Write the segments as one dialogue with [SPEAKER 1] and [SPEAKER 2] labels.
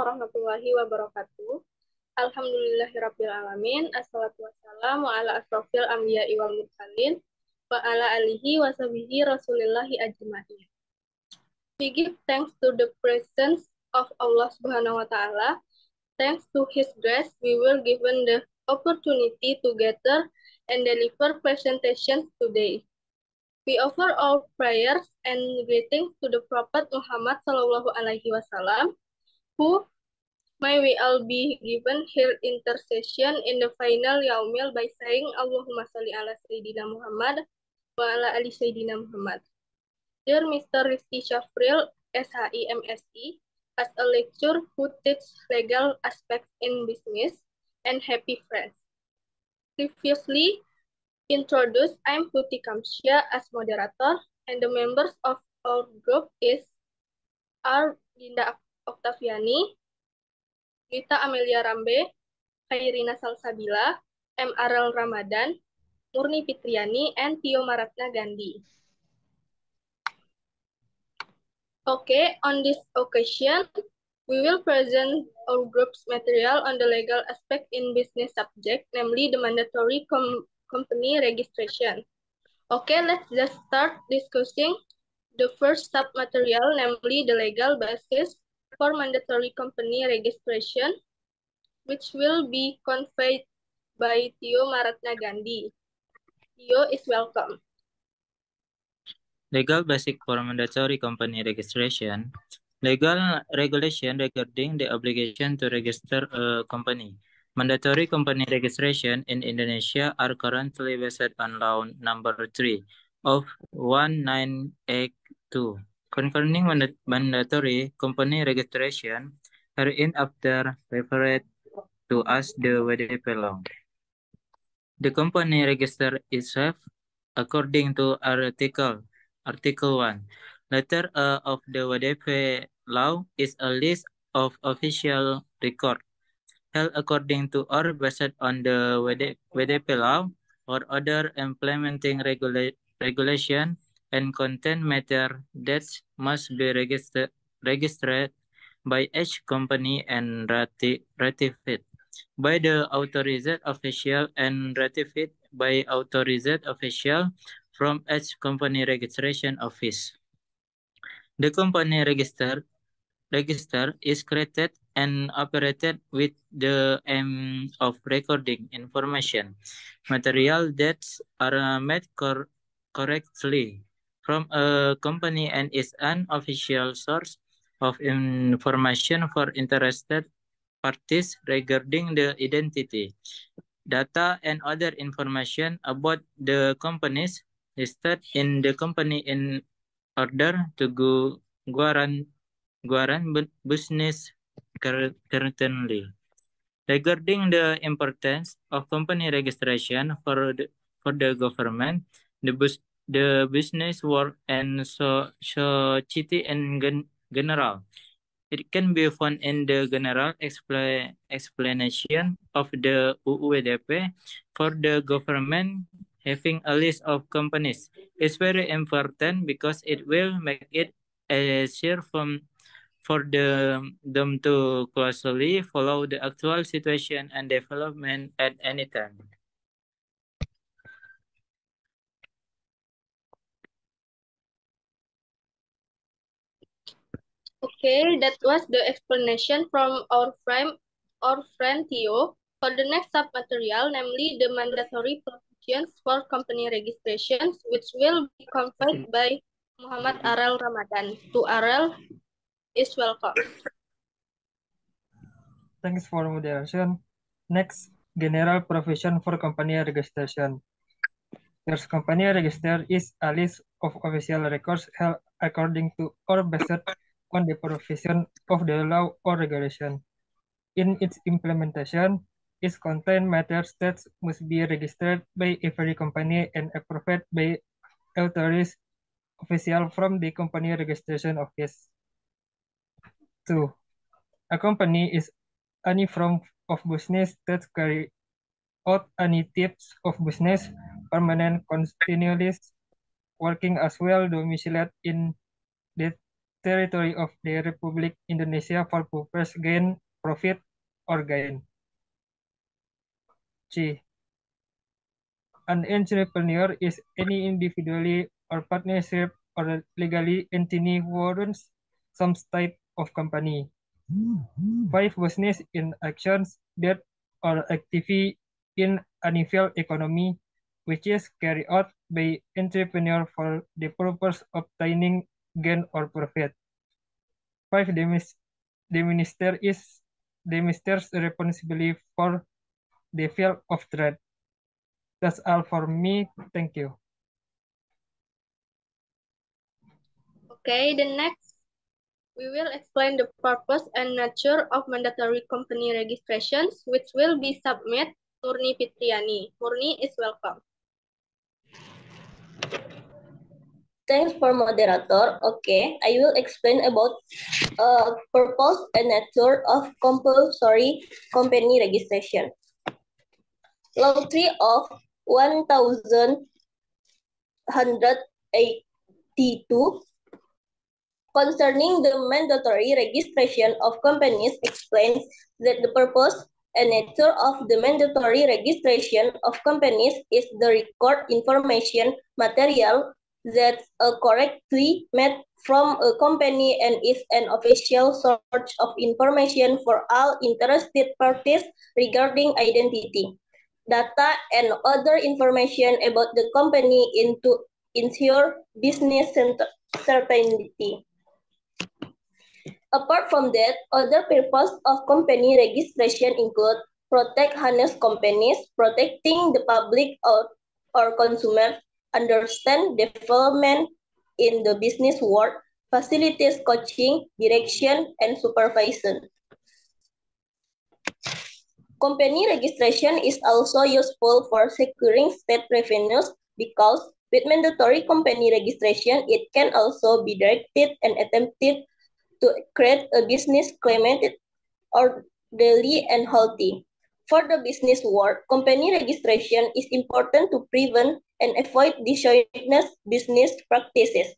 [SPEAKER 1] warahmatullahi wabarakatuh. Alhamdulillahirrabbilalamin. Assalatu wassalamu ala asrofil anbiya'i wal mursalin wa ala alihi wa sahbihi rasulillahi ajma'in. We give thanks to the presence of Allah Subhanahu wa Ta'ala. Thanks to His grace, we were given the opportunity to gather and deliver presentations today. We offer our prayers and greetings to the Prophet Muhammad Sallallahu Alaihi Wasallam, who may we all be given her intercession in the final yaumil by saying Allahumma salli ala Sayyidina Muhammad wa ala ali Sayyidina Muhammad. Dear Mr. Rizky Syafril, SHI MSI, as a lecturer who teaches legal aspects in business, and happy friends. Previously introduced, I'm Huti Kamsya as moderator, and the members of our group are Dinda Oktaviani, Rita Amelia Rambe, Khairina Salsabila, M. Arel Ramadan, Murni Fitriani, and Tio Maratna Gandhi. Okay, on this occasion, we will present our group's material on the legal aspect in business subject, namely the mandatory company registration. Okay, let's just start discussing the first sub-material, namely the legal basis for mandatory company registration, which will be conveyed by Tio Maratna Gandhi. Tio is welcome.
[SPEAKER 2] Legal basic for mandatory company registration. Legal regulation regarding the obligation to register a company. Mandatory company registration in Indonesia are currently based on Law Number 3 of 1982 concerning mandatory company registration, hereinafter referred to as the WDP Law. The company register itself according to Article 1. Letter of the WDP law is a list of official record held according to or based on the WDP law or other implementing regulation and content matter that must be registered by each company and ratified by the authorized official and ratified by authorized official from each company registration office. The company register is created and operated with the aim of recording information, material that are made correctly from a company and is an official source of information for interested parties regarding the identity, data, and other information about the companies listed in the company in order to guarantee business currently. Regarding the importance of company registration for the government, the business world and society in general. It can be found in the general explanation of the UUWDP for the government having a list of companies. It's very important because it will make it easier for them to closely follow the actual situation and development at any time.
[SPEAKER 1] Okay, that was the explanation from our friend Theo. For the next sub-material, namely the mandatory provisions for company registrations, which will be conveyed by Muhammad Arel Ramadan. To Arel is welcome.
[SPEAKER 3] Thanks for moderation. Next, general provision for company registration. First, company register is a list of official records held according to or based on the provision of the law or regulation. In its implementation, it contains matters that must be registered by every company and approved by authorized official from the company registration office. 2. A company is any form of business that carry out any types of business, permanent, continuous, working as well domiciled in that territory of the Republic Indonesia for purpose gain, profit, or gain. C. An entrepreneur is any individually or partnership or legally entity who owns some type of company. 5. Business in actions that are active in an economy, which is carried out by entrepreneur for the purpose of obtaining gain or profit. 5. The minister's responsibility for the field of trade. That's all for me. Thank you.
[SPEAKER 1] Okay, the next we will explain the purpose and nature of mandatory company registrations, which will be submitted to Murni Fitriani. Murni is welcome.
[SPEAKER 4] Thanks for moderator. Okay, I will explain about purpose and nature of compulsory company registration. Law 3 of 1182 concerning the mandatory registration of companies explains that the purpose and nature of the mandatory registration of companies is the record information material that's correctly made from a company and is an official source of information for all interested parties regarding identity, data, and other information about the company to ensure business certainty. Apart from that, other purposes of company registration include protect honest companies, protecting the public or consumers, understand development in the business world, facilities coaching, direction, and supervision. Company registration is also useful for securing state revenues because with mandatory company registration, it can also be directed and attempted to create a business climate orderly and healthy. For the business world, company registration is important to prevent and avoid dishonest business practices.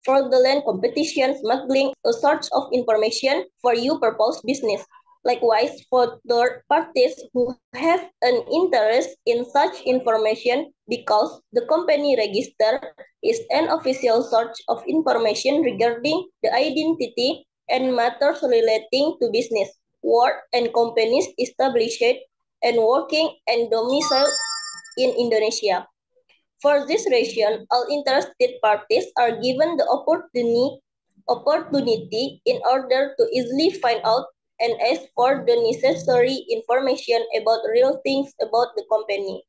[SPEAKER 4] Fraudulent competition, smuggling, a source of information for your proposed business. Likewise, for third parties who have an interest in such information because the company register is an official source of information regarding the identity and matters relating to business, work, and companies established and working and domiciled in Indonesia. For this reason, all interested parties are given the opportunity in order to easily find out and ask for the necessary information about real things about the company.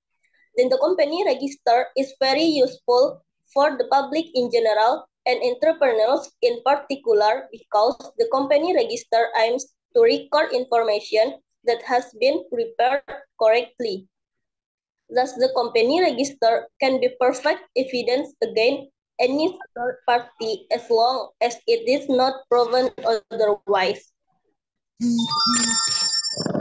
[SPEAKER 4] Then the company register is very useful for the public in general and entrepreneurs in particular because the company register aims to record information that has been prepared correctly. Thus, the company register can be perfect evidence against any third party as long as it is not proven otherwise.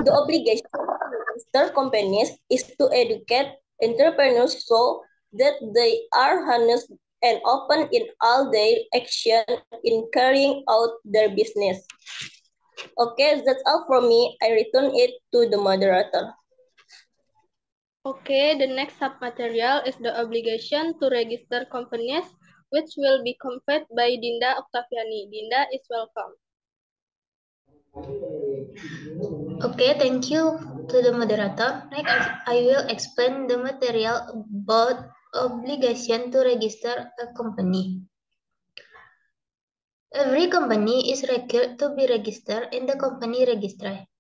[SPEAKER 4] The obligation to register companies is to educate entrepreneurs so that they are honest and open in all their action in carrying out their business. Okay, that's all from me. I return it to the moderator.
[SPEAKER 1] Okay, the next sub-material is the obligation to register companies, which will be conveyed by Dinda Octaviani. Dinda is welcome.
[SPEAKER 5] Okay, thank you to the moderator. Next, I will explain the material about obligation to register a company. Every company is required to be registered in the company registry,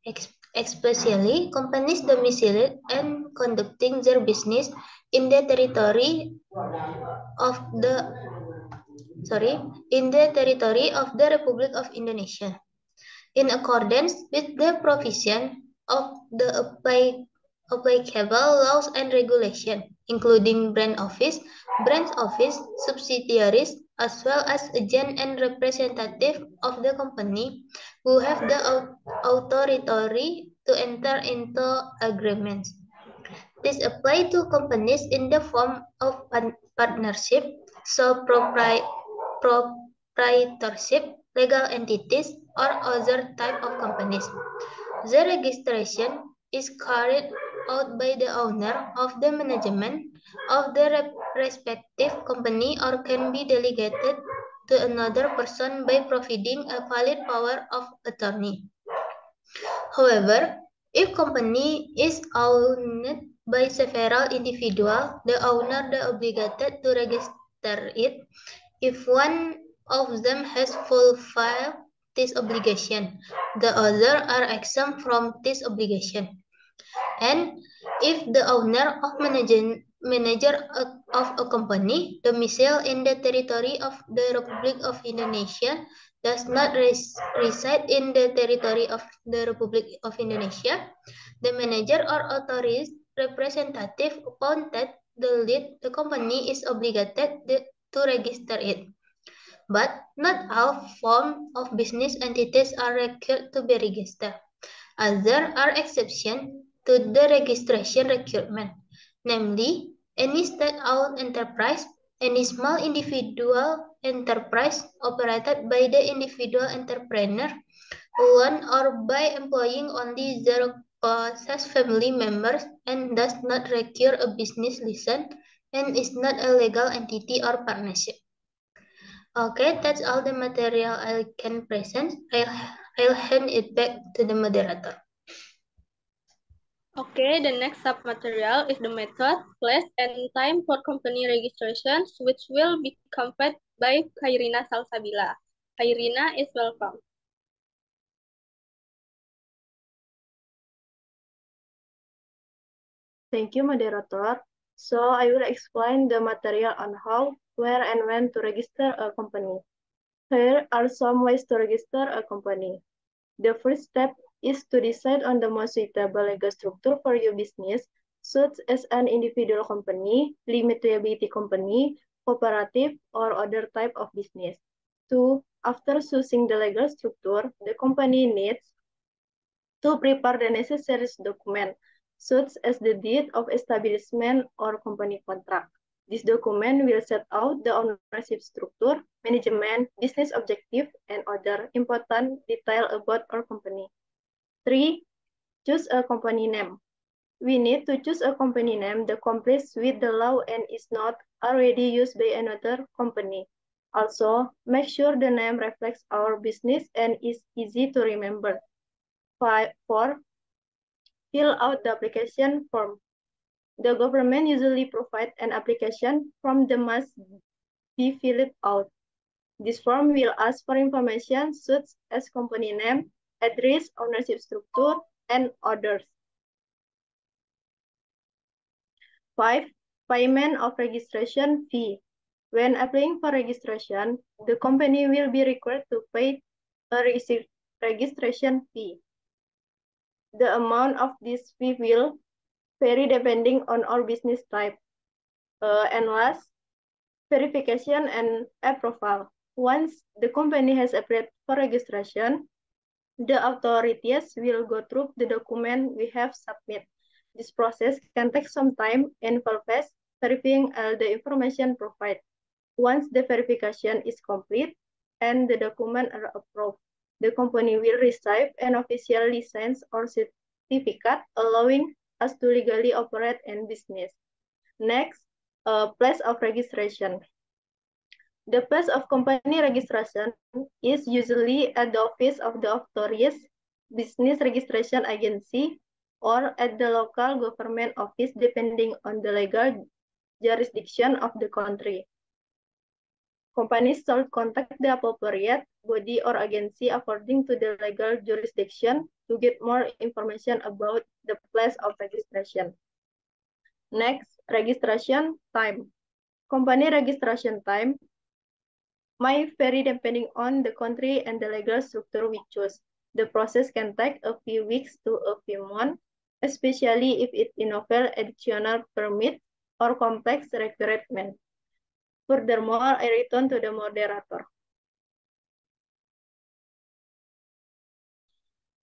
[SPEAKER 5] especially companies domiciled and conducting their business in the territory of the Republic of Indonesia, in accordance with the provision of the applicable laws and regulations, including branch office, subsidiaries, as well as agent and representative of the company who have the authority to enter into agreements. This applies to companies in the form of partnership, sole proprietorship, legal entities, or other type of companies. The registration is carried out by the owner of the management of the respective company or can be delegated to another person by providing a valid power of attorney. However, if company is owned by several individuals, the owner is obligated to register it if one of them has fulfilled this obligation. The others are exempt from this obligation. And if the owner or manager of a company domiciled in the territory of the Republic of Indonesia does not reside in the territory of the Republic of Indonesia, the manager or authorized representative appointed to lead the company is obligated to register it. But not all forms of business entities are required to be registered. Other are exceptions to the registration requirement, namely any state-owned enterprise, any small individual enterprise operated by the individual entrepreneur alone or by employing only zero-cost family members and does not require a business license and is not a legal entity or partnership. Okay, that's all the material I can present. I'll hand it back to the moderator.
[SPEAKER 1] Okay, the next sub-material is the method, place, and time for company registrations, which will be conveyed by Khairina Salsabila. Khairina is welcome.
[SPEAKER 6] Thank you, moderator. So I will explain the material on how, where, and when to register a company. Here are some ways to register a company. The first step is to decide on the most suitable legal structure for your business, such as an individual company, limited liability company, cooperative, or other type of business. 2. After choosing the legal structure, the company needs to prepare the necessary document, such as the deed of establishment or company contract. This document will set out the ownership structure, management, business objective, and other important details about our company. 3. Choose a company name. We need to choose a company name that complies with the law and is not already used by another company. Also, make sure the name reflects our business and is easy to remember. 4. Fill out the application form. The government usually provides an application form that must be filled out. This form will ask for information such as company name, address, ownership structure, and others. 5. Payment of registration fee. When applying for registration, the company will be required to pay a registration fee. The amount of this fee will vary depending on our business type. And last, verification and approval. Once the company has applied for registration, the authorities will go through the document we have submitted. This process can take some time and involves verifying the information provided. Once the verification is complete and the documents are approved, the company will receive an official license or certificate allowing us to legally operate in business. Next, place of registration. The place of company registration is usually at the office of the authorized business registration agency or at the local government office depending on the legal jurisdiction of the country. Companies should contact the appropriate body or agency according to the legal jurisdiction to get more information about the place of registration. Next, registration time. Company registration time might vary depending on the country and the legal structure we choose. The process can take a few weeks to a few months, especially if it involves additional permit or complex requirements. Furthermore, I return to the moderator.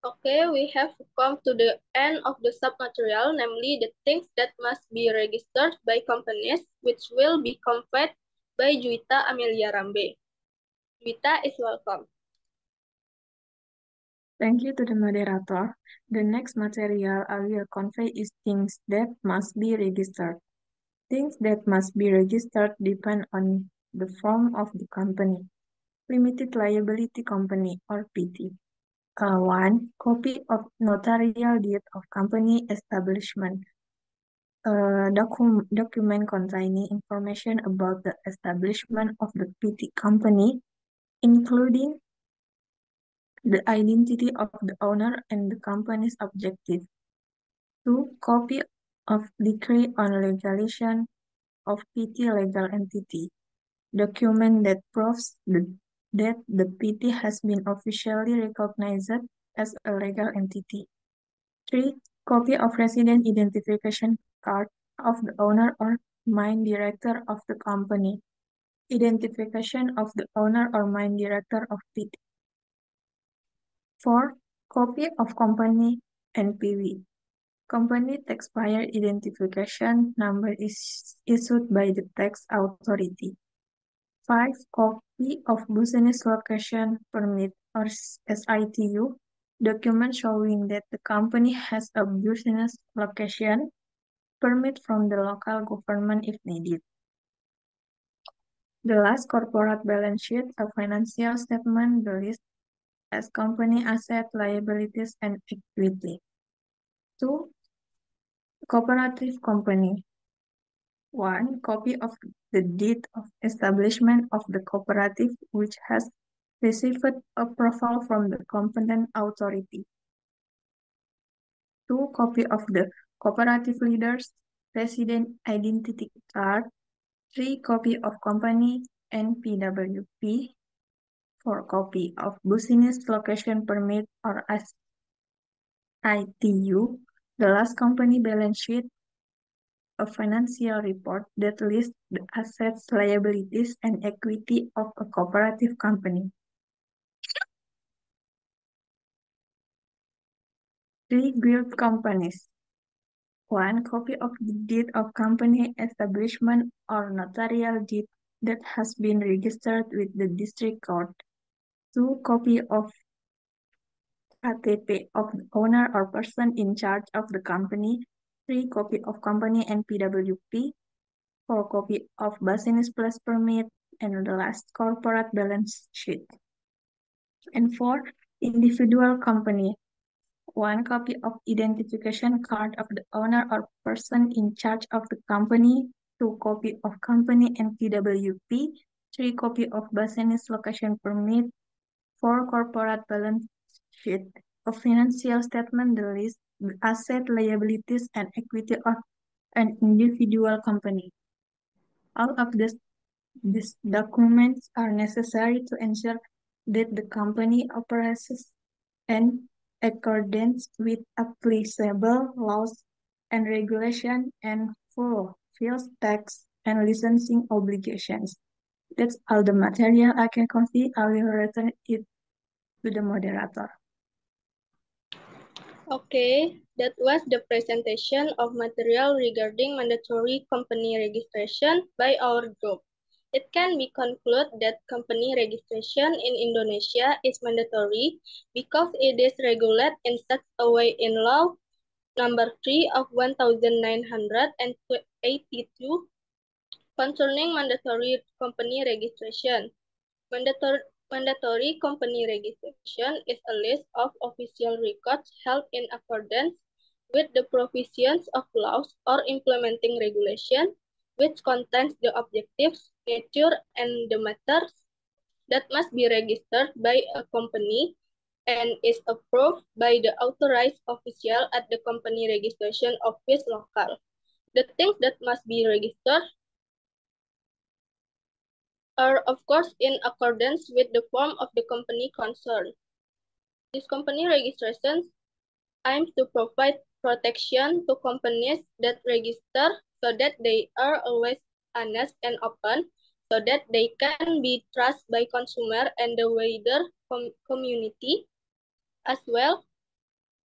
[SPEAKER 1] Okay, we have come to the end of the submaterial, namely the things that must be registered by companies, which will be conveyed by Juwita Amelia Rambe. Juwita is welcome.
[SPEAKER 7] Thank you to the moderator. The next material I will convey is things that must be registered. Things that must be registered depend on the form of the company. Limited Liability Company or PT. 1. Copy of notarial deed of company establishment. Document containing information about the establishment of the PT company, including the identity of the owner and the company's objective. 2. Copy of decree on legalization of PT legal entity. Document that proves that the PT has been officially recognized as a legal entity. 3. Copy of resident identification card of the owner or main director of the company. Identification of the owner or main director of PT. 4. Copy of company NPV. Company taxpayer identification number is issued by the tax authority. 5. Copy of business location permit or SITU, document showing that the company has a business location permit from the local government if needed. The last, corporate balance sheet, a financial statement, the list as company asset, liabilities, and equity. 2. Cooperative company. 1. Copy of the deed of establishment of the cooperative which has received approval from the competent authority. 2. Copy of the cooperative leaders resident identity card. 3. Copy of company NPWP. 4. Copy of business location permit or SITU. The last, company balance sheet, a financial report that lists the assets, liabilities, and equity of a cooperative company. 3. Guild companies. 1. Copy of the deed of company establishment or notarial deed that has been registered with the district court. 2. Copy of KTP of the owner or person in charge of the company. 3. Copy of company NPWP. 4. Copy of business plus permit. And the last, corporate balance sheet. And 4. Individual company. 1. Copy of identification card of the owner or person in charge of the company. 2. Copy of company NPWP. 3. Copy of business location permit. 4. Corporate balance sheet, a financial statement, the list, the asset, liabilities, and equity of an individual company. All of these documents are necessary to ensure that the company operates in accordance with applicable laws and regulations and fulfills tax and licensing obligations. That's all the material I can convey. I will return it to the moderator.
[SPEAKER 1] Okay, that was the presentation of material regarding mandatory company registration by our group. It can be concluded that company registration in Indonesia is mandatory because it is regulated in such a way in law number 3 of 1982 concerning mandatory company registration. Mandatory company registration is a list of official records held in accordance with the provisions of laws or implementing regulation, which contains the objectives, nature, and the matters that must be registered by a company and is approved by the authorized official at the company registration office local. The things that must be registered are, of course, in accordance with the form of the company concerned. This company registration aims to provide protection to companies that register so that they are always honest and open, so that they can be trusted by consumer and the wider community. As well,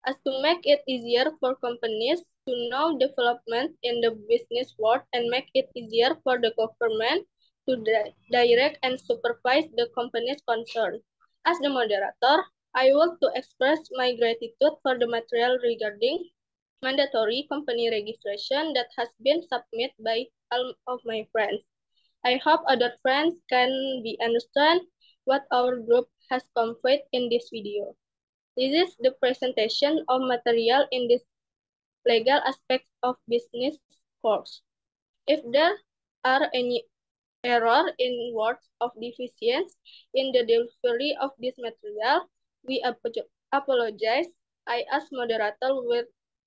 [SPEAKER 1] as to make it easier for companies to know development in the business world and make it easier for the government to direct and supervise the companies concerned. As the moderator, I want to express my gratitude for the material regarding mandatory company registration that has been submitted by all of my friends. I hope other friends can understand what our group has conveyed in this video. This is the presentation of material in this legal aspects of business course. If there are any error in words of deficiency in the delivery of this material, we apologize. I as moderator will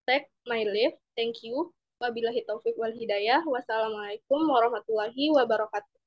[SPEAKER 1] take my leave. Thank you. Wabillahi taufiq wal hidayah. Wassalamualaikum warahmatullahi wabarakatuh.